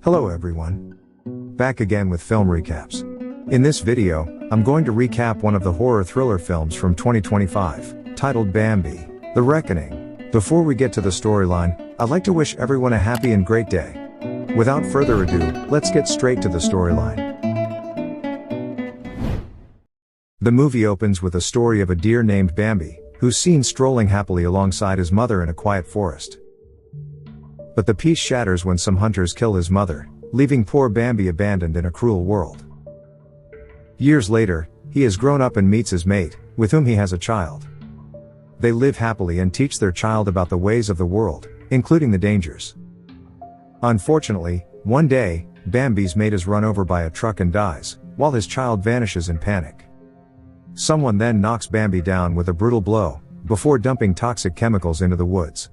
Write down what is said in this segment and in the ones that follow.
Hello everyone. Back again with film recaps. In this video, I'm going to recap one of the horror thriller films from 2025, titled Bambi, The Reckoning. Before we get to the storyline, I'd like to wish everyone a happy and great day. Without further ado, let's get straight to the storyline. The movie opens with a story of a deer named Bambi, who's seen strolling happily alongside his mother in a quiet forest. But the peace shatters when some hunters kill his mother, leaving poor Bambi abandoned in a cruel world. Years later, he has grown up and meets his mate, with whom he has a child. They live happily and teach their child about the ways of the world, including the dangers. Unfortunately, one day, Bambi's mate is run over by a truck and dies, while his child vanishes in panic. Someone then knocks Bambi down with a brutal blow, before dumping toxic chemicals into the woods.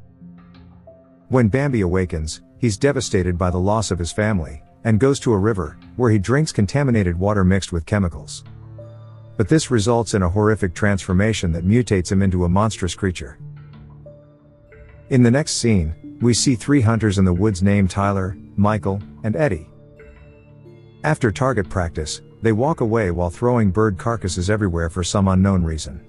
When Bambi awakens, he's devastated by the loss of his family, and goes to a river, where he drinks contaminated water mixed with chemicals. But this results in a horrific transformation that mutates him into a monstrous creature. In the next scene, we see three hunters in the woods named Tyler, Michael, and Eddie. After target practice, they walk away while throwing bird carcasses everywhere for some unknown reason.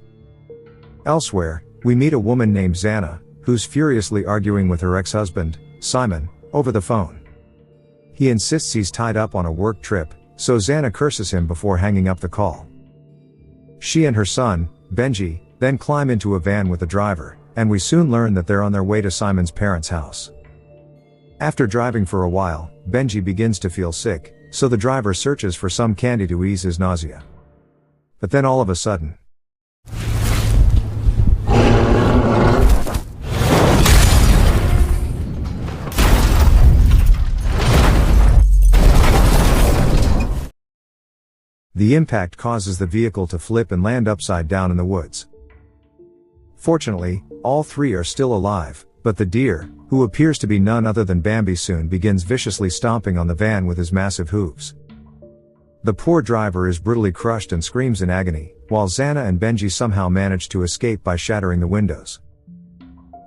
Elsewhere, we meet a woman named Xana, who's furiously arguing with her ex-husband, Simon, over the phone. He insists he's tied up on a work trip, so Xana curses him before hanging up the call. She and her son, Benji, then climb into a van with the driver, and we soon learn that they're on their way to Simon's parents' house. After driving for a while, Benji begins to feel sick, so the driver searches for some candy to ease his nausea. But then all of a sudden, the impact causes the vehicle to flip and land upside down in the woods. Fortunately, all three are still alive, but the deer, who appears to be none other than Bambi, soon begins viciously stomping on the van with his massive hooves. The poor driver is brutally crushed and screams in agony, while Xana and Benji somehow manage to escape by shattering the windows.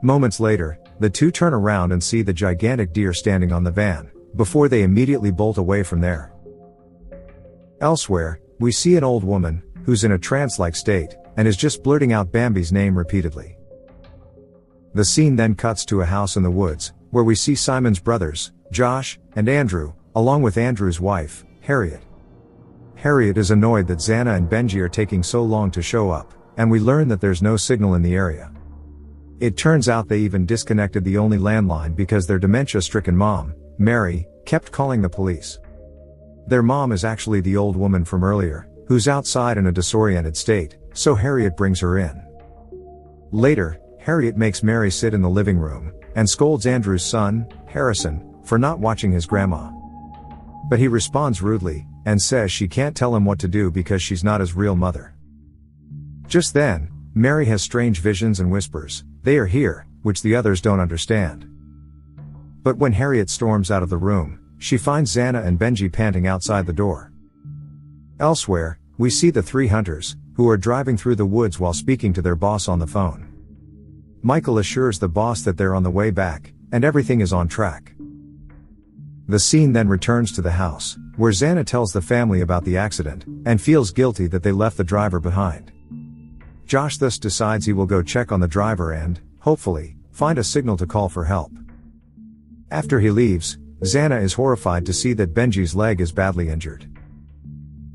Moments later, the two turn around and see the gigantic deer standing on the van, before they immediately bolt away from there. Elsewhere, we see an old woman, who's in a trance-like state, and is just blurting out Bambi's name repeatedly. The scene then cuts to a house in the woods, where we see Simon's brothers, Josh, and Andrew, along with Andrew's wife, Harriet. Harriet is annoyed that Xana and Benji are taking so long to show up, and we learn that there's no signal in the area. It turns out they even disconnected the only landline because their dementia-stricken mom, Mary, kept calling the police. Their mom is actually the old woman from earlier, who's outside in a disoriented state, so Harriet brings her in. Later, Harriet makes Mary sit in the living room, and scolds Andrew's son, Harrison, for not watching his grandma. But he responds rudely, and says she can't tell him what to do because she's not his real mother. Just then, Mary has strange visions and whispers, "They are here," which the others don't understand. But when Harriet storms out of the room, she finds Xana and Benji panting outside the door. Elsewhere, we see the three hunters, who are driving through the woods while speaking to their boss on the phone. Michael assures the boss that they're on the way back, and everything is on track. The scene then returns to the house, where Xana tells the family about the accident, and feels guilty that they left the driver behind. Josh thus decides he will go check on the driver and, hopefully, find a signal to call for help. After he leaves, Xana is horrified to see that Benji's leg is badly injured.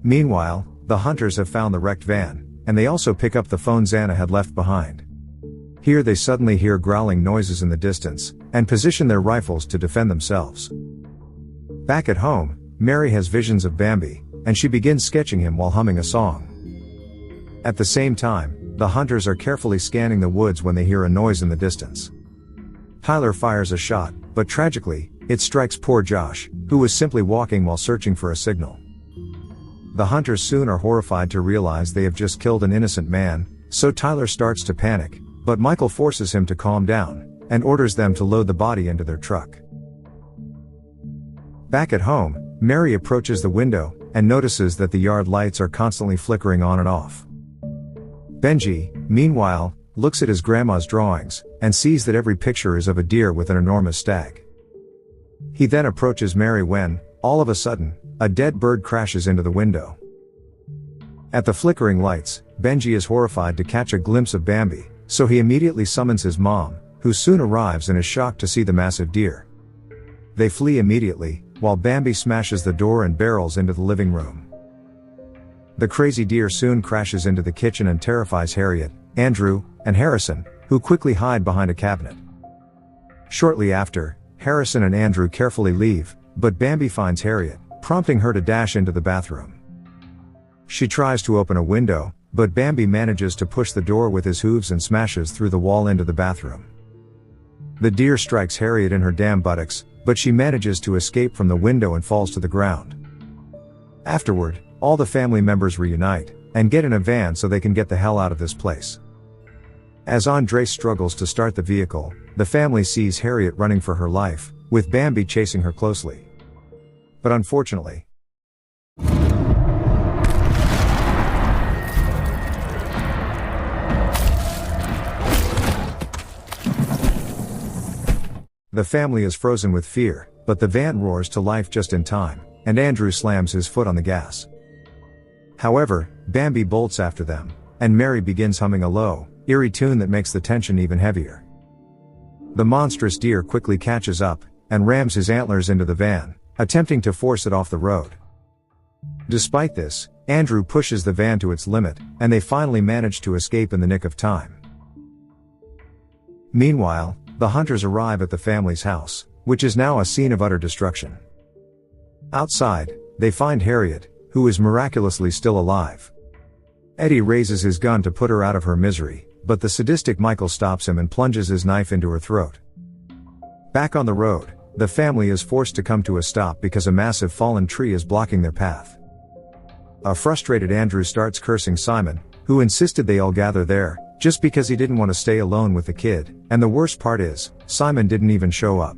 Meanwhile, the hunters have found the wrecked van, and they also pick up the phone Xana had left behind. Here they suddenly hear growling noises in the distance, and position their rifles to defend themselves. Back at home, Mary has visions of Bambi, and she begins sketching him while humming a song. At the same time, the hunters are carefully scanning the woods when they hear a noise in the distance. Tyler fires a shot, but tragically, it strikes poor Josh, who was simply walking while searching for a signal. The hunters soon are horrified to realize they have just killed an innocent man, so Tyler starts to panic, but Michael forces him to calm down, and orders them to load the body into their truck. Back at home, Mary approaches the window, and notices that the yard lights are constantly flickering on and off. Benji, meanwhile, looks at his grandma's drawings, and sees that every picture is of a deer with an enormous stag. He then approaches Mary when, all of a sudden, a dead bird crashes into the window. At the flickering lights, Benji is horrified to catch a glimpse of Bambi, so he immediately summons his mom, who soon arrives and is shocked to see the massive deer. They flee immediately, while Bambi smashes the door and barrels into the living room. The crazy deer soon crashes into the kitchen and terrifies Harriet, Andrew, and Harrison, who quickly hide behind a cabinet. Shortly after, Harrison and Andrew carefully leave, but Bambi finds Harriet, prompting her to dash into the bathroom. She tries to open a window, but Bambi manages to push the door with his hooves and smashes through the wall into the bathroom. The deer strikes Harriet in her damn buttocks, but she manages to escape from the window and falls to the ground. Afterward, all the family members reunite, and get in a van so they can get the hell out of this place. As Andres struggles to start the vehicle, the family sees Harriet running for her life, with Bambi chasing her closely. But unfortunately, the family is frozen with fear, but the van roars to life just in time, and Andrew slams his foot on the gas. However, Bambi bolts after them, and Mary begins humming a low, eerie tune that makes the tension even heavier. The monstrous deer quickly catches up, and rams his antlers into the van, attempting to force it off the road. Despite this, Andrew pushes the van to its limit, and they finally manage to escape in the nick of time. Meanwhile, the hunters arrive at the family's house, which is now a scene of utter destruction. Outside, they find Harriet, who is miraculously still alive. Eddie raises his gun to put her out of her misery, but the sadistic Michael stops him and plunges his knife into her throat. Back on the road, the family is forced to come to a stop because a massive fallen tree is blocking their path. A frustrated Andrew starts cursing Simon, who insisted they all gather there, just because he didn't want to stay alone with the kid, and the worst part is, Simon didn't even show up.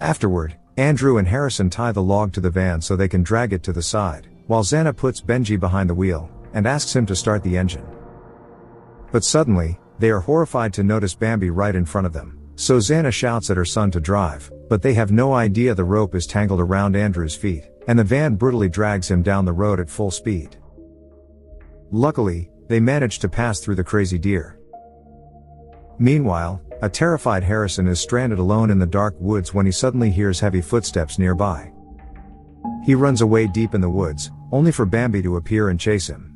Afterward, Andrew and Harrison tie the log to the van so they can drag it to the side, while Xana puts Benji behind the wheel, and asks him to start the engine. But suddenly, they are horrified to notice Bambi right in front of them, so Xana shouts at her son to drive, but they have no idea the rope is tangled around Andrew's feet, and the van brutally drags him down the road at full speed. Luckily, they manage to pass through the crazy deer. Meanwhile, a terrified Harrison is stranded alone in the dark woods when he suddenly hears heavy footsteps nearby. He runs away deep in the woods, only for Bambi to appear and chase him.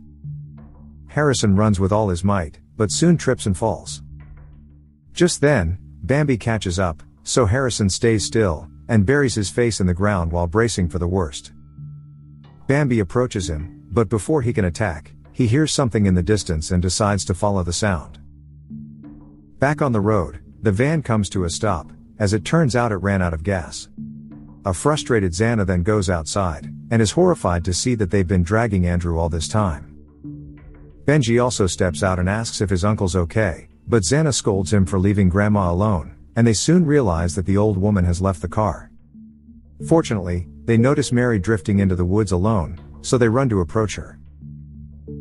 Harrison runs with all his might, but soon trips and falls. Just then, Bambi catches up, so Harrison stays still, and buries his face in the ground while bracing for the worst. Bambi approaches him, but before he can attack, he hears something in the distance and decides to follow the sound. Back on the road, the van comes to a stop, as it turns out it ran out of gas. A frustrated Xana then goes outside, and is horrified to see that they've been dragging Andrew all this time. Benji also steps out and asks if his uncle's okay, but Xana scolds him for leaving Grandma alone, and they soon realize that the old woman has left the car. Fortunately, they notice Mary drifting into the woods alone, so they run to approach her.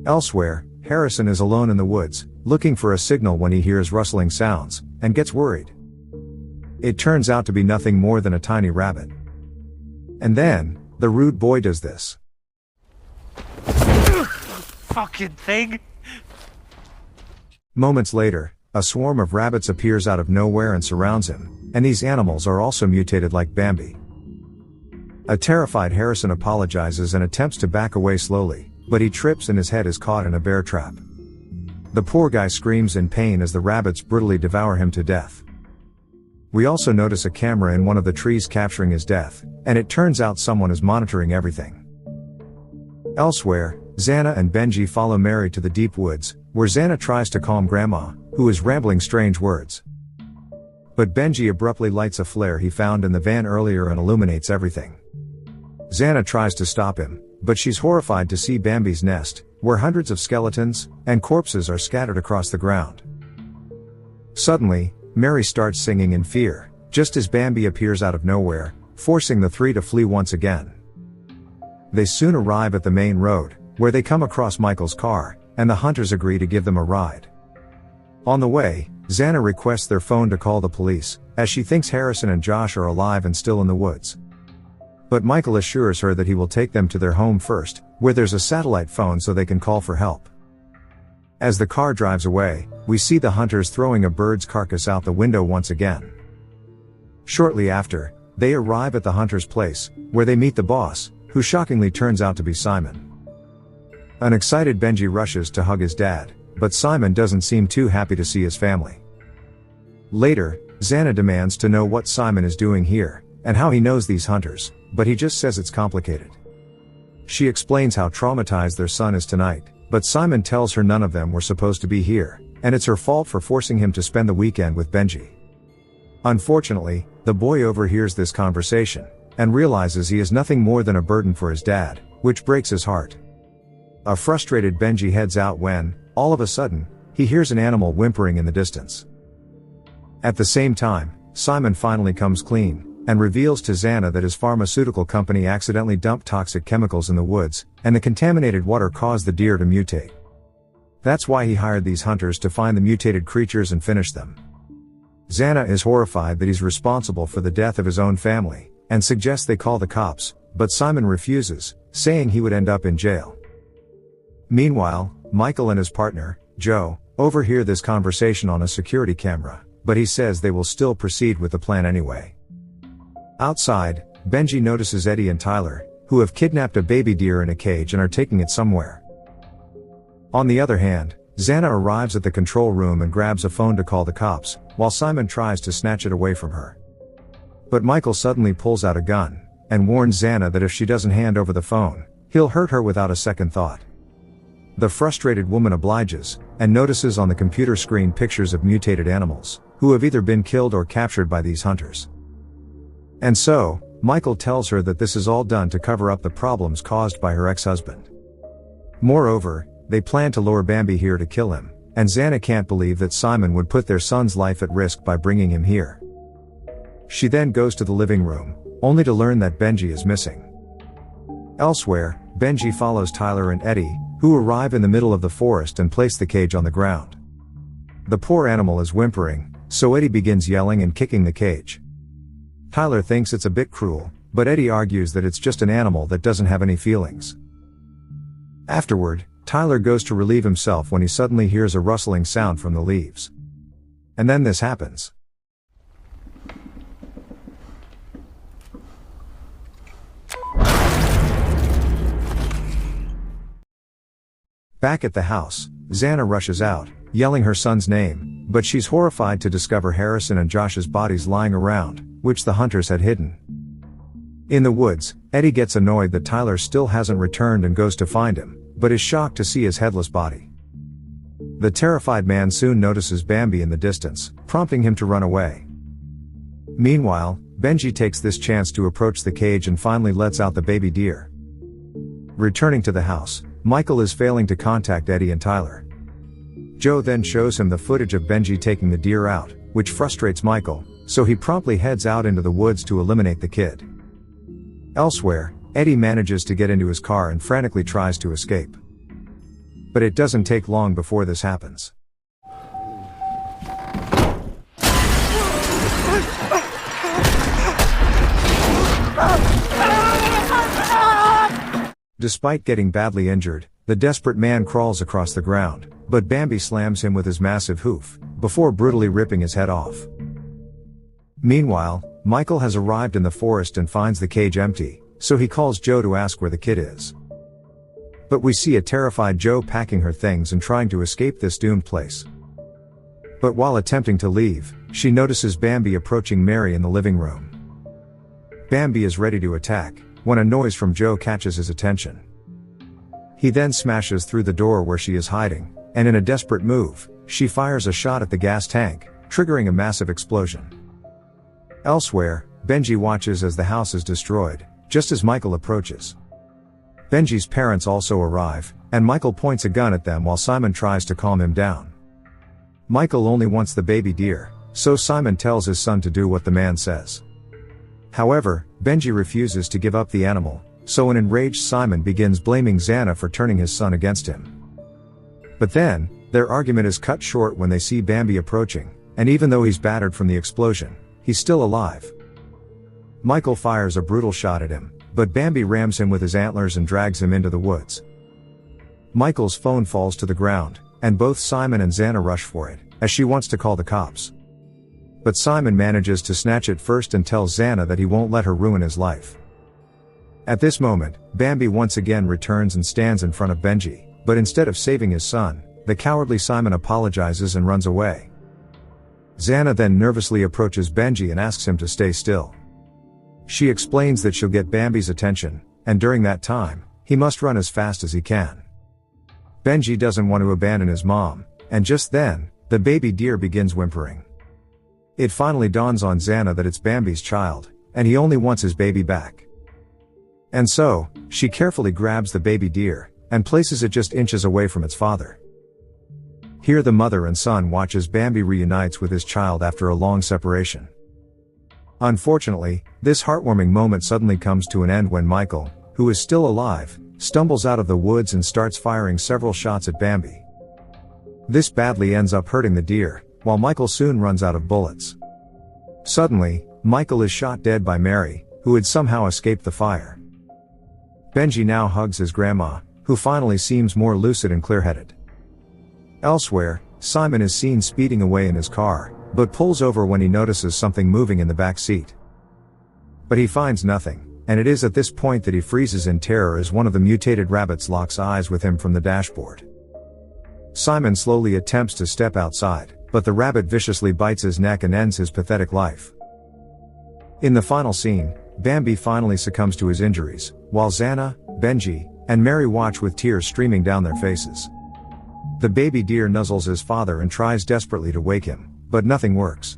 Elsewhere, Harrison is alone in the woods, looking for a signal when he hears rustling sounds, and gets worried. It turns out to be nothing more than a tiny rabbit. And then, the rude boy does this. Fucking thing! Moments later, a swarm of rabbits appears out of nowhere and surrounds him, and these animals are also mutated like Bambi. A terrified Harrison apologizes and attempts to back away slowly, but he trips and his head is caught in a bear trap. The poor guy screams in pain as the rabbits brutally devour him to death. We also notice a camera in one of the trees capturing his death, and it turns out someone is monitoring everything. Elsewhere, Xana and Benji follow Mary to the deep woods, where Xana tries to calm Grandma, who is rambling strange words. But Benji abruptly lights a flare he found in the van earlier and illuminates everything. Xana tries to stop him, but she's horrified to see Bambi's nest, where hundreds of skeletons and corpses are scattered across the ground. Suddenly, Mary starts singing in fear, just as Bambi appears out of nowhere, forcing the three to flee once again. They soon arrive at the main road, where they come across Michael's car, and the hunters agree to give them a ride. On the way, Xana requests their phone to call the police, as she thinks Harrison and Josh are alive and still in the woods. But Michael assures her that he will take them to their home first, where there's a satellite phone so they can call for help. As the car drives away, we see the hunters throwing a bird's carcass out the window once again. Shortly after, they arrive at the hunter's place, where they meet the boss, who shockingly turns out to be Simon. An excited Benji rushes to hug his dad, but Simon doesn't seem too happy to see his family. Later, Xana demands to know what Simon is doing here, and how he knows these hunters, but he just says it's complicated. She explains how traumatized their son is tonight, but Simon tells her none of them were supposed to be here, and it's her fault for forcing him to spend the weekend with Benji. Unfortunately, the boy overhears this conversation, and realizes he is nothing more than a burden for his dad, which breaks his heart. A frustrated Benji heads out when, all of a sudden, he hears an animal whimpering in the distance. At the same time, Simon finally comes clean, and reveals to Xana that his pharmaceutical company accidentally dumped toxic chemicals in the woods, and the contaminated water caused the deer to mutate. That's why he hired these hunters to find the mutated creatures and finish them. Xana is horrified that he's responsible for the death of his own family, and suggests they call the cops, but Simon refuses, saying he would end up in jail. Meanwhile, Michael and his partner, Joe, overhear this conversation on a security camera, but he says they will still proceed with the plan anyway. Outside, Benji notices Eddie and Tyler, who have kidnapped a baby deer in a cage and are taking it somewhere. On the other hand, Xana arrives at the control room and grabs a phone to call the cops, while Simon tries to snatch it away from her. But Michael suddenly pulls out a gun, and warns Xana that if she doesn't hand over the phone, he'll hurt her without a second thought. The frustrated woman obliges, and notices on the computer screen pictures of mutated animals, who have either been killed or captured by these hunters. And so, Michael tells her that this is all done to cover up the problems caused by her ex-husband. Moreover, they plan to lure Bambi here to kill him, and Xana can't believe that Simon would put their son's life at risk by bringing him here. She then goes to the living room, only to learn that Benji is missing. Elsewhere, Benji follows Tyler and Eddie, who arrive in the middle of the forest and place the cage on the ground. The poor animal is whimpering, so Eddie begins yelling and kicking the cage. Tyler thinks it's a bit cruel, but Eddie argues that it's just an animal that doesn't have any feelings. Afterward, Tyler goes to relieve himself when he suddenly hears a rustling sound from the leaves. And then this happens. Back at the house, Xana rushes out, yelling her son's name, but she's horrified to discover Harrison and Josh's bodies lying around, which the hunters had hidden. In the woods, Eddie gets annoyed that Tyler still hasn't returned and goes to find him, but is shocked to see his headless body. The terrified man soon notices Bambi in the distance, prompting him to run away. Meanwhile, Benji takes this chance to approach the cage and finally lets out the baby deer. Returning to the house, Michael is failing to contact Eddie and Tyler. Joe then shows him the footage of Benji taking the deer out, which frustrates Michael, so he promptly heads out into the woods to eliminate the kid. Elsewhere, Eddie manages to get into his car and frantically tries to escape. But it doesn't take long before this happens. Despite getting badly injured, the desperate man crawls across the ground, but Bambi slams him with his massive hoof, before brutally ripping his head off. Meanwhile, Michael has arrived in the forest and finds the cage empty, so he calls Joe to ask where the kid is. But we see a terrified Joe packing her things and trying to escape this doomed place. But while attempting to leave, she notices Bambi approaching Mary in the living room. Bambi is ready to attack, when a noise from Joe catches his attention. He then smashes through the door where she is hiding, and in a desperate move, she fires a shot at the gas tank, triggering a massive explosion. Elsewhere, Benji watches as the house is destroyed, just as Michael approaches. Benji's parents also arrive, and Michael points a gun at them while Simon tries to calm him down. Michael only wants the baby deer, so Simon tells his son to do what the man says. However, Benji refuses to give up the animal, so an enraged Simon begins blaming Xana for turning his son against him. But then, their argument is cut short when they see Bambi approaching, and even though he's battered from the explosion, he's still alive. Michael fires a brutal shot at him, but Bambi rams him with his antlers and drags him into the woods. Michael's phone falls to the ground, and both Simon and Xana rush for it, as she wants to call the cops. But Simon manages to snatch it first and tells Xana that he won't let her ruin his life. At this moment, Bambi once again returns and stands in front of Benji, but instead of saving his son, the cowardly Simon apologizes and runs away. Xana then nervously approaches Benji and asks him to stay still. She explains that she'll get Bambi's attention, and during that time, he must run as fast as he can. Benji doesn't want to abandon his mom, and just then, the baby deer begins whimpering. It finally dawns on Xana that it's Bambi's child, and he only wants his baby back. And so, she carefully grabs the baby deer, and places it just inches away from its father. Here the mother and son watch as Bambi reunites with his child after a long separation. Unfortunately, this heartwarming moment suddenly comes to an end when Michael, who is still alive, stumbles out of the woods and starts firing several shots at Bambi. This badly ends up hurting the deer, while Michael soon runs out of bullets. Suddenly, Michael is shot dead by Mary, who had somehow escaped the fire. Benji now hugs his grandma, who finally seems more lucid and clear-headed. Elsewhere, Simon is seen speeding away in his car, but pulls over when he notices something moving in the back seat. But he finds nothing, and it is at this point that he freezes in terror as one of the mutated rabbits locks eyes with him from the dashboard. Simon slowly attempts to step outside, but the rabbit viciously bites his neck and ends his pathetic life. In the final scene, Bambi finally succumbs to his injuries, while Xana, Benji, and Mary watch with tears streaming down their faces. The baby deer nuzzles his father and tries desperately to wake him, but nothing works.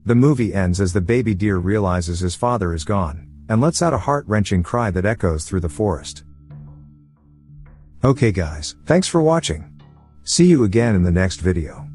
The movie ends as the baby deer realizes his father is gone, and lets out a heart-wrenching cry that echoes through the forest. Okay guys, thanks for watching. See you again in the next video.